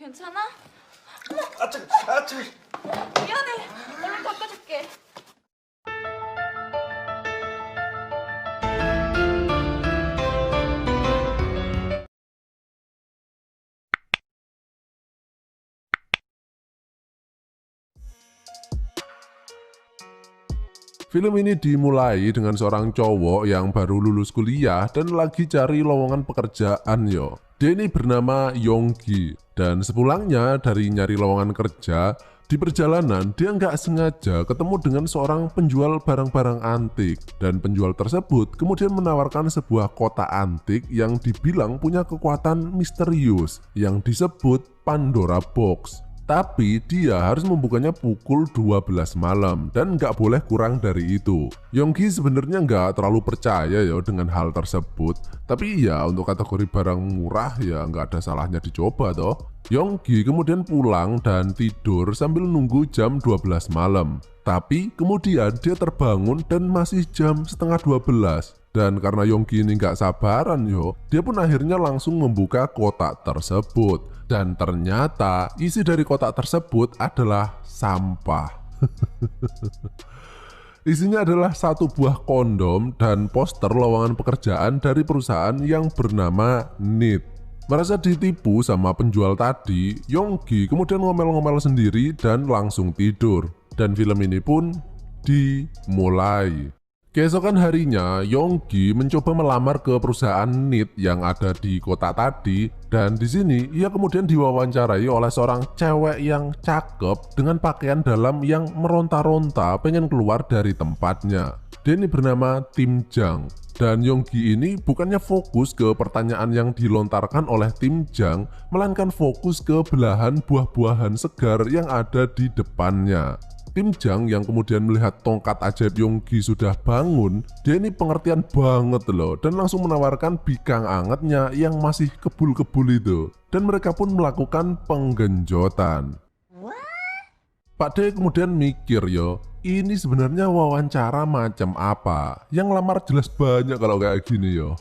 괜찮아? 아차, 아차. 미안해. 얼른 닦아줄게. Film ini dimulai dengan seorang cowok yang baru lulus kuliah dan lagi cari lowongan pekerjaan yo. Dia ini bernama Yonggi dan sepulangnya dari nyari lowongan kerja, di perjalanan dia nggak sengaja ketemu dengan seorang penjual barang-barang antik dan penjual tersebut kemudian menawarkan sebuah kotak antik yang dibilang punya kekuatan misterius yang disebut Pandora Box. Tapi dia harus membukanya pukul 12 malam dan nggak boleh kurang dari itu. Yonggi sebenarnya nggak terlalu percaya ya dengan hal tersebut. Tapi ya untuk kategori barang murah ya nggak ada salahnya dicoba toh. Yonggi kemudian pulang dan tidur sambil nunggu jam 12 malam. Tapi kemudian dia terbangun dan masih jam setengah 12. Dan karena Yonggi ini nggak sabaran yo, dia pun akhirnya langsung membuka kotak tersebut. Dan ternyata isi dari kotak tersebut adalah sampah. Isinya adalah satu buah kondom dan poster lowongan pekerjaan dari perusahaan yang bernama NIT. Merasa ditipu sama penjual tadi, Yonggi kemudian ngomel-ngomel sendiri dan langsung tidur. Dan film ini pun dimulai. Keesokan harinya, Yonggi mencoba melamar ke perusahaan NIT yang ada di kota tadi, dan di sini ia kemudian diwawancarai oleh seorang cewek yang cakep dengan pakaian dalam yang meronta-ronta pengen keluar dari tempatnya. Dia ini bernama Tim Jang, dan Yonggi ini bukannya fokus ke pertanyaan yang dilontarkan oleh Tim Jang, melainkan fokus ke belahan buah-buahan segar yang ada di depannya. Tim Jang yang kemudian melihat tongkat ajaib Yonggi sudah bangun, dia ini pengertian banget loh dan langsung menawarkan bikang angetnya yang masih kebul-kebul itu. Dan mereka pun melakukan penggenjotan. Pak D kemudian mikir yo, ini sebenarnya wawancara macam apa? Yang lamar jelas banyak kalau kayak gini yo.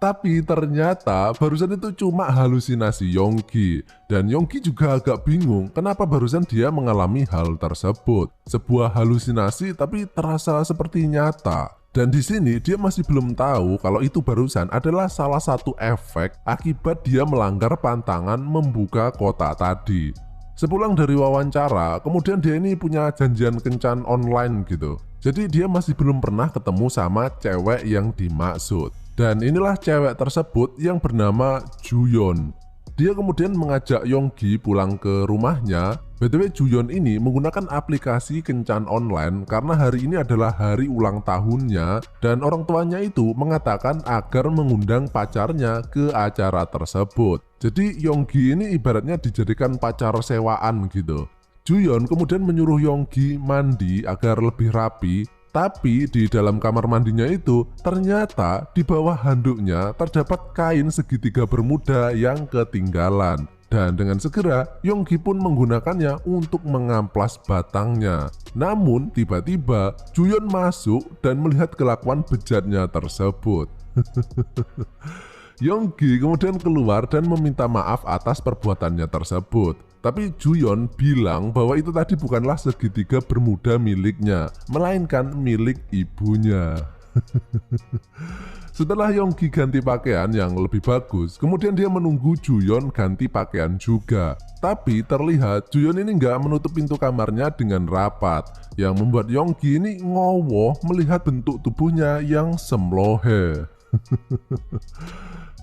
Tapi ternyata barusan itu cuma halusinasi Yonggi. Dan Yonggi juga agak bingung kenapa barusan dia mengalami hal tersebut. Sebuah halusinasi tapi terasa seperti nyata. Dan di sini dia masih belum tahu kalau itu barusan adalah salah satu efek akibat dia melanggar pantangan membuka kotak tadi. Sepulang dari wawancara, kemudian dia ini punya janjian kencan online gitu. Jadi dia masih belum pernah ketemu sama cewek yang dimaksud. Dan inilah cewek tersebut yang bernama Juyeon. Dia kemudian mengajak Yonggi pulang ke rumahnya. BTW Juyeon ini menggunakan aplikasi kencan online karena hari ini adalah hari ulang tahunnya. Dan orang tuanya itu mengatakan agar mengundang pacarnya ke acara tersebut. Jadi Yonggi ini ibaratnya dijadikan pacar sewaan gitu. Juyeon kemudian menyuruh Yonggi mandi agar lebih rapi. Tapi di dalam kamar mandinya itu ternyata di bawah handuknya terdapat kain segitiga bermuda yang ketinggalan. Dan dengan segera Yonggi pun menggunakannya untuk mengamplas batangnya. Namun tiba-tiba Juyeon masuk dan melihat kelakuan bejatnya tersebut. Yonggi kemudian keluar dan meminta maaf atas perbuatannya tersebut. Tapi Juyeon bilang bahwa itu tadi bukanlah segitiga bermuda miliknya, melainkan milik ibunya. Setelah Yonggi ganti pakaian yang lebih bagus, kemudian dia menunggu Juyeon ganti pakaian juga. Tapi terlihat Juyeon ini nggak menutup pintu kamarnya dengan rapat, yang membuat Yonggi ini ngowoh melihat bentuk tubuhnya yang semlohe.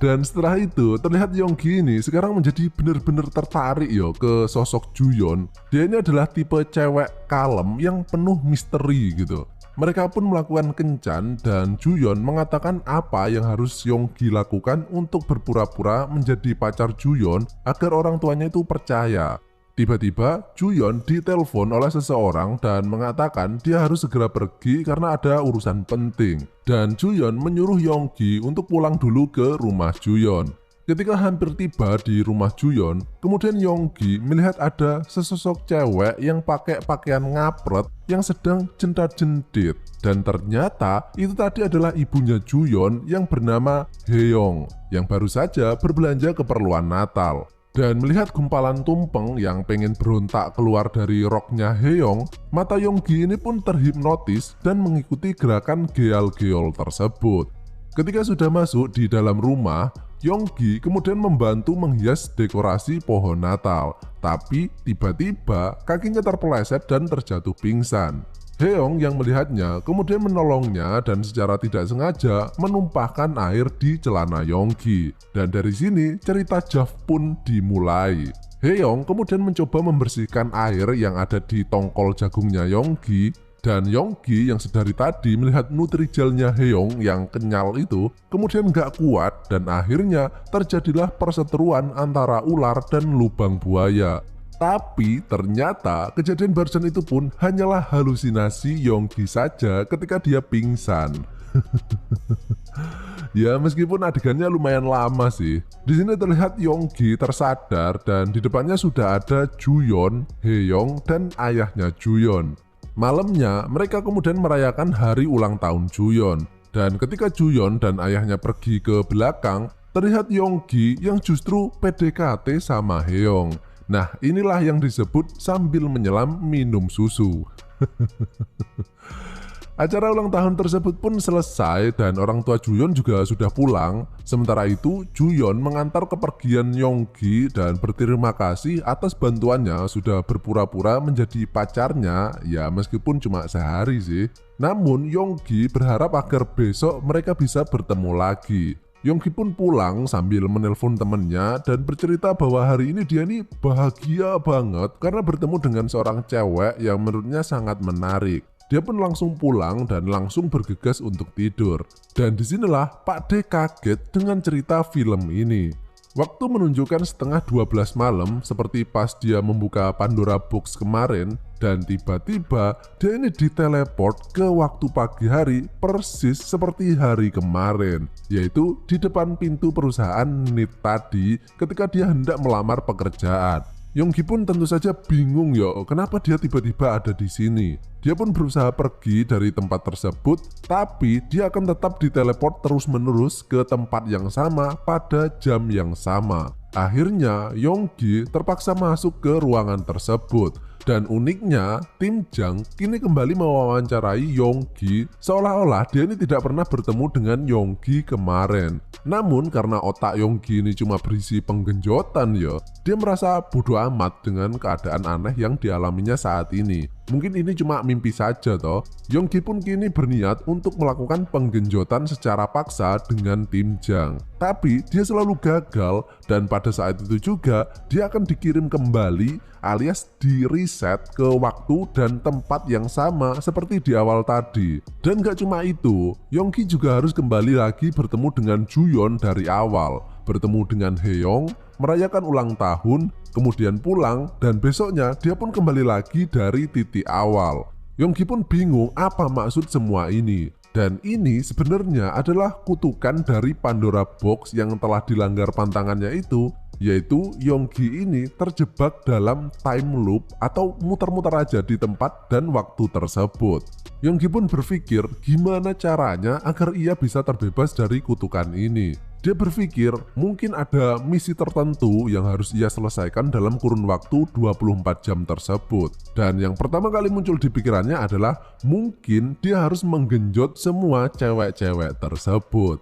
Dan setelah itu terlihat Yonggi ini sekarang menjadi benar-benar tertarik yo ke sosok Juyeon. Dia ini adalah tipe cewek kalem yang penuh misteri gitu. Mereka pun melakukan kencan dan Juyeon mengatakan apa yang harus Yonggi lakukan untuk berpura-pura menjadi pacar Juyeon agar orang tuanya itu percaya. Tiba-tiba Juyeon ditelepon oleh seseorang dan mengatakan dia harus segera pergi karena ada urusan penting. Dan Juyeon menyuruh Yonggi untuk pulang dulu ke rumah Juyeon. Ketika hampir tiba di rumah Juyeon, kemudian Yonggi melihat ada sesosok cewek yang pakai pakaian ngapret yang sedang jentat-jentit. Dan ternyata itu tadi adalah ibunya Juyeon yang bernama Haeyoung yang baru saja berbelanja keperluan Natal. Dan melihat gumpalan tumpeng yang pengen berontak keluar dari roknya Haeyoung, mata Yonggi ini pun terhipnotis dan mengikuti gerakan geol-geol tersebut. Ketika sudah masuk di dalam rumah, Yonggi kemudian membantu menghias dekorasi pohon Natal, tapi tiba-tiba kakinya terpeleset dan terjatuh pingsan. Haeyoung yang melihatnya kemudian menolongnya dan secara tidak sengaja menumpahkan air di celana Yonggi. Dan dari sini cerita Jav pun dimulai. Haeyoung kemudian mencoba membersihkan air yang ada di tongkol jagungnya Yonggi. Dan Yonggi yang sedari tadi melihat nutrijelnya Haeyoung yang kenyal itu kemudian gak kuat dan akhirnya terjadilah perseteruan antara ular dan lubang buaya. Tapi ternyata kejadian barusan itu pun hanyalah halusinasi Yonggi saja ketika dia pingsan. Ya meskipun adegannya lumayan lama sih. Di sini terlihat Yonggi tersadar dan di depannya sudah ada Juyeon, Haeyoung dan ayahnya Juyeon. Malamnya, mereka kemudian merayakan hari ulang tahun Juyeon. Dan ketika Juyeon dan ayahnya pergi ke belakang, terlihat Yonggi yang justru PDKT sama Haeyoung. Nah, inilah yang disebut sambil menyelam minum susu. Acara ulang tahun tersebut pun selesai dan orang tua Juyeon juga sudah pulang. Sementara itu, Juyeon mengantar kepergian Yonggi dan berterima kasih atas bantuannya sudah berpura-pura menjadi pacarnya, ya meskipun cuma sehari sih. Namun, Yonggi berharap agar besok mereka bisa bertemu lagi. Yonggi pun pulang sambil menelpon temannya dan bercerita bahwa hari ini dia nih bahagia banget karena bertemu dengan seorang cewek yang menurutnya sangat menarik. Dia pun langsung pulang dan langsung bergegas untuk tidur. Dan disinilah Pak D kaget dengan cerita film ini. Waktu menunjukkan setengah 12 malam seperti pas dia membuka Pandora Box kemarin. Dan tiba-tiba dia ini diteleport ke waktu pagi hari persis seperti hari kemarin. Yaitu di depan pintu perusahaan NIT tadi ketika dia hendak melamar pekerjaan. Yonggi pun tentu saja bingung ya, kenapa dia tiba-tiba ada di sini. Dia pun berusaha pergi dari tempat tersebut, tapi dia akan tetap diteleport terus-menerus ke tempat yang sama pada jam yang sama. Akhirnya, Yonggi terpaksa masuk ke ruangan tersebut. Dan uniknya, Tim Jang kini kembali mewawancarai Yonggi seolah-olah dia ini tidak pernah bertemu dengan Yonggi kemarin. Namun karena otak Yonggi ini cuma berisi penggenjotan ya, dia merasa bodoh amat dengan keadaan aneh yang dialaminya saat ini. Mungkin ini cuma mimpi saja toh. Yonggi pun kini berniat untuk melakukan penggenjotan secara paksa dengan Tim Jang. Tapi dia selalu gagal dan pada saat itu juga dia akan dikirim kembali alias di reset ke waktu dan tempat yang sama seperti di awal tadi. Dan gak cuma itu, Yonggi juga harus kembali lagi bertemu dengan Juyeon dari awal, bertemu dengan Haeyoung, merayakan ulang tahun, kemudian pulang, dan besoknya dia pun kembali lagi dari titik awal. Yonggi pun bingung apa maksud semua ini. Dan ini sebenarnya adalah kutukan dari Pandora Box yang telah dilanggar pantangannya itu, yaitu Yonggi ini terjebak dalam time loop atau muter-muter aja di tempat dan waktu tersebut. Yonggi pun berpikir gimana caranya agar ia bisa terbebas dari kutukan ini. Dia berpikir mungkin ada misi tertentu yang harus ia selesaikan dalam kurun waktu 24 jam tersebut. Dan yang pertama kali muncul di pikirannya adalah mungkin dia harus menggenjot semua cewek-cewek tersebut.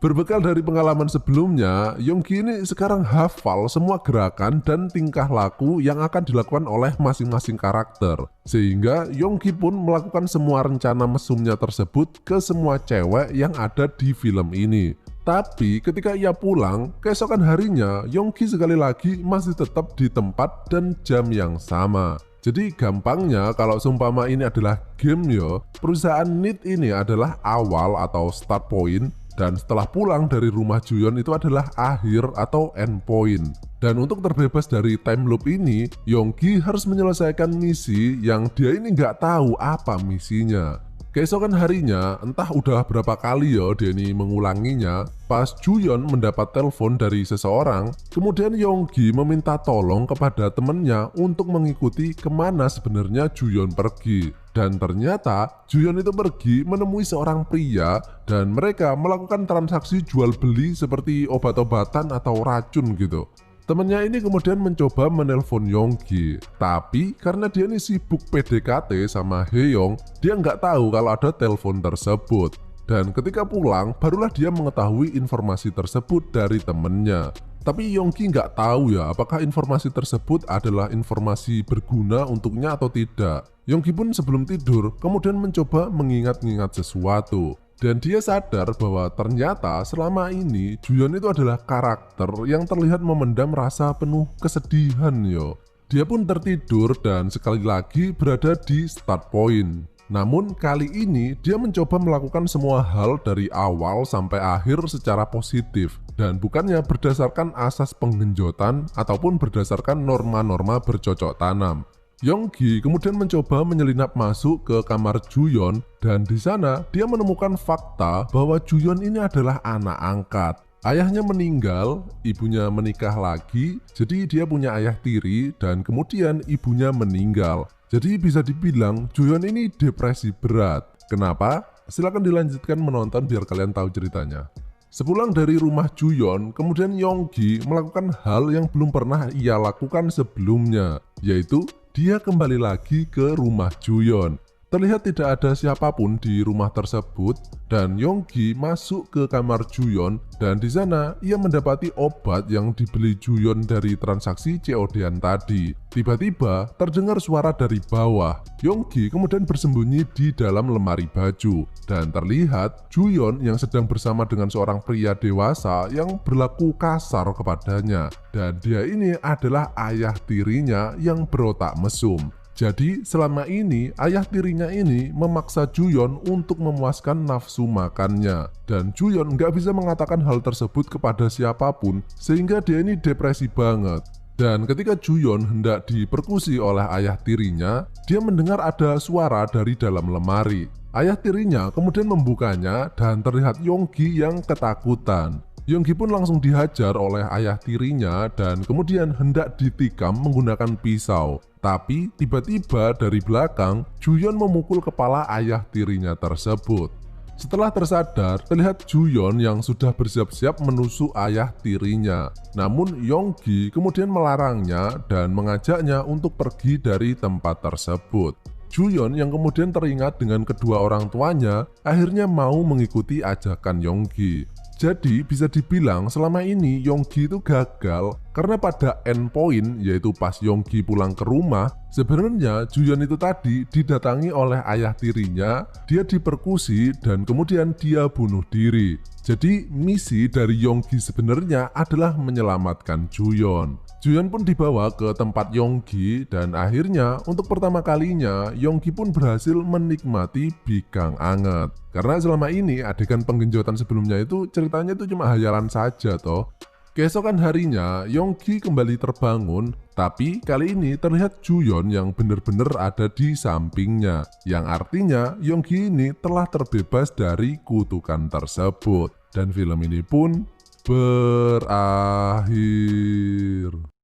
Berbekal dari pengalaman sebelumnya, Yonggi ini sekarang hafal semua gerakan dan tingkah laku yang akan dilakukan oleh masing-masing karakter. Sehingga Yonggi pun melakukan semua rencana mesumnya tersebut ke semua cewek yang ada di film ini. Tapi ketika ia pulang, keesokan harinya Yonggi sekali lagi masih tetap di tempat dan jam yang sama. Jadi gampangnya kalau seumpama ini adalah game yo, perusahaan NIT ini adalah awal atau start point. Dan setelah pulang dari rumah Juyeon itu adalah akhir atau end point. Dan untuk terbebas dari time loop ini, Yonggi harus menyelesaikan misi yang dia ini nggak tahu apa misinya. Keesokan harinya, entah udah berapa kali ya Denny mengulanginya, pas Juyeon mendapat telepon dari seseorang, kemudian Yonggi meminta tolong kepada temennya untuk mengikuti kemana sebenarnya Juyeon pergi. Dan ternyata Juyeon itu pergi menemui seorang pria dan mereka melakukan transaksi jual beli seperti obat-obatan atau racun gitu. Temennya ini kemudian mencoba menelpon Yonggi, tapi karena dia ini sibuk PDKT sama Haeyoung, dia nggak tahu kalau ada telepon tersebut. Dan ketika pulang, barulah dia mengetahui informasi tersebut dari temennya. Tapi Yonggi nggak tahu ya apakah informasi tersebut adalah informasi berguna untuknya atau tidak. Yonggi pun sebelum tidur kemudian mencoba mengingat-ingat sesuatu. Dan dia sadar bahwa ternyata selama ini Juyeon itu adalah karakter yang terlihat memendam rasa penuh kesedihan yo. Dia pun tertidur dan sekali lagi berada di start point. Namun kali ini dia mencoba melakukan semua hal dari awal sampai akhir secara positif dan bukannya berdasarkan asas penggenjotan ataupun berdasarkan norma-norma bercocok tanam. Yonggi kemudian mencoba menyelinap masuk ke kamar Juyeon dan di sana dia menemukan fakta bahwa Juyeon ini adalah anak angkat. Ayahnya meninggal, ibunya menikah lagi, jadi dia punya ayah tiri dan kemudian ibunya meninggal. Jadi bisa dibilang Juyeon ini depresi berat. Kenapa? Silahkan dilanjutkan menonton biar kalian tahu ceritanya. Sepulang dari rumah Juyeon, kemudian Yonggi melakukan hal yang belum pernah ia lakukan sebelumnya, yaitu dia kembali lagi ke rumah Juyeon. Terlihat tidak ada siapapun di rumah tersebut dan Yonggi masuk ke kamar Juyeon dan di sana ia mendapati obat yang dibeli Juyeon dari transaksi COD-an tadi. Tiba-tiba terdengar suara dari bawah. Yonggi kemudian bersembunyi di dalam lemari baju dan terlihat Juyeon yang sedang bersama dengan seorang pria dewasa yang berlaku kasar kepadanya dan dia ini adalah ayah tirinya yang berotak mesum. Jadi selama ini ayah tirinya ini memaksa Juyeon untuk memuaskan nafsu makannya dan Juyeon nggak bisa mengatakan hal tersebut kepada siapapun sehingga dia ini depresi banget. Dan ketika Juyeon hendak diperkusi oleh ayah tirinya, dia mendengar ada suara dari dalam lemari. Ayah tirinya kemudian membukanya dan terlihat Yonggi yang ketakutan. Yonggi pun langsung dihajar oleh ayah tirinya dan kemudian hendak ditikam menggunakan pisau. Tapi tiba-tiba dari belakang, Juyeon memukul kepala ayah tirinya tersebut. Setelah tersadar, terlihat Juyeon yang sudah bersiap-siap menusuk ayah tirinya. Namun Yonggi kemudian melarangnya dan mengajaknya untuk pergi dari tempat tersebut. Juyeon yang kemudian teringat dengan kedua orang tuanya, akhirnya mau mengikuti ajakan Yonggi. Jadi bisa dibilang selama ini Yonggi itu gagal karena pada end point yaitu pas Yonggi pulang ke rumah, sebenarnya Juyeon itu tadi didatangi oleh ayah tirinya, dia diperkusi dan kemudian dia bunuh diri. Jadi misi dari Yonggi sebenarnya adalah menyelamatkan Juyeon. Juyeon pun dibawa ke tempat Yonggi dan akhirnya untuk pertama kalinya Yonggi pun berhasil menikmati bikang anget. Karena selama ini adegan penggenjotan sebelumnya itu ceritanya itu cuma hayalan saja toh. Keesokan harinya Yonggi kembali terbangun, tapi kali ini terlihat Juyeon yang benar-benar ada di sampingnya. Yang artinya Yonggi ini telah terbebas dari kutukan tersebut. Dan film ini pun berakhir.